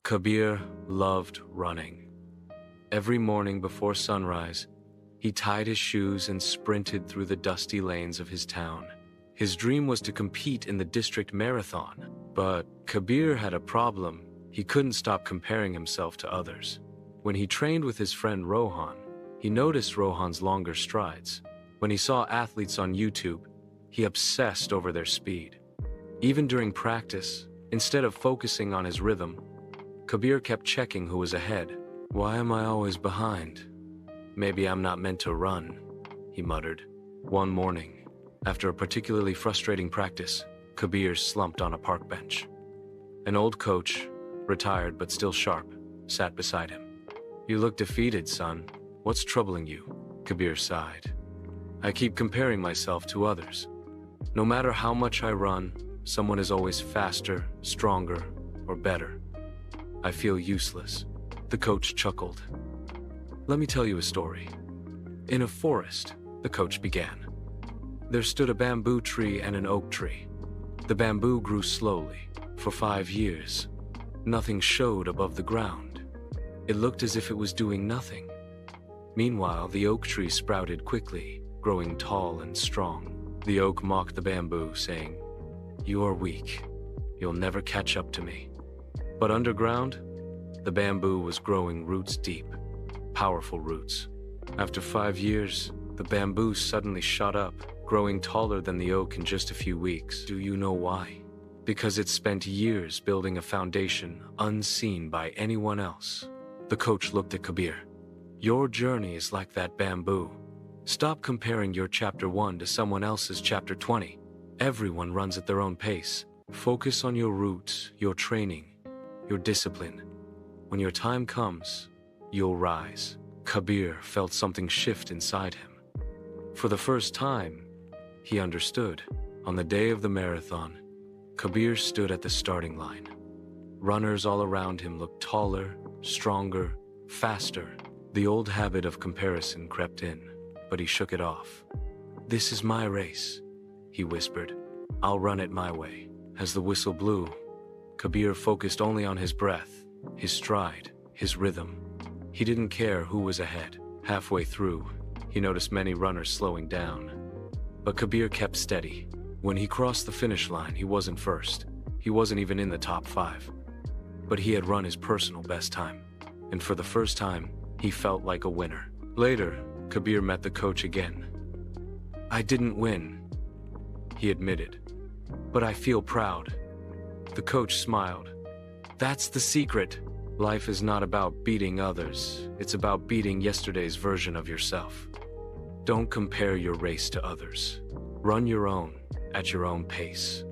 Kabir loved running. Every morning before sunrise, he tied his shoes and sprinted through the dusty lanes of his town. His dream was to compete in the district marathon, but Kabir had a problem. He couldn't stop comparing himself to others. When he trained with his friend Rohan, he noticed Rohan's longer strides. When he saw athletes on YouTube, he obsessed over their speed. Even during practice, instead of focusing on his rhythm, Kabir kept checking who was ahead. "Why am I always behind? Maybe I'm not meant to run," he muttered. One morning, after a particularly frustrating practice, Kabir slumped on a park bench. An old coach, retired but still sharp, sat beside him. "You look defeated, son. What's troubling you?" Kabir sighed. "I keep comparing myself to others. No matter how much I run, someone is always faster, stronger, or better. I feel useless." The coach chuckled. "Let me tell you a story. In a forest," the coach began, "there stood a bamboo tree and an oak tree. The bamboo grew slowly. For 5 years, nothing showed above the ground. It looked as if it was doing nothing. Meanwhile, the oak tree sprouted quickly, growing tall and strong. The oak mocked the bamboo, saying, 'You are weak. You'll never catch up to me.' But underground, the bamboo was growing roots deep, powerful roots. After 5 years, the bamboo suddenly shot up, growing taller than the oak in just a few weeks. Do you know why? Because it spent years building a foundation unseen by anyone else." The coach looked at Kabir. "Your journey is like that bamboo. Stop comparing your chapter 1 to someone else's chapter 20. Everyone runs at their own pace. Focus on your roots, your training, your discipline. When your time comes, you'll rise." Kabir felt something shift inside him. For the first time, he understood. On the day of the marathon, Kabir stood at the starting line. Runners all around him looked taller, stronger, faster. The old habit of comparison crept in, but he shook it off. "This is my race," he whispered. "I'll run it my way." As the whistle blew, Kabir focused only on his breath, his stride, his rhythm. He didn't care who was ahead. Halfway through, he noticed many runners slowing down. But Kabir kept steady. When he crossed the finish line, he wasn't first. He wasn't even in the top 5. But he had run his personal best time. And for the first time, he felt like a winner. Later, Kabir met the coach again. "I didn't win," he admitted, "but I feel proud." The coach smiled. "That's the secret. Life is not about beating others. It's about beating yesterday's version of yourself. Don't compare your race to others. Run your own, at your own pace."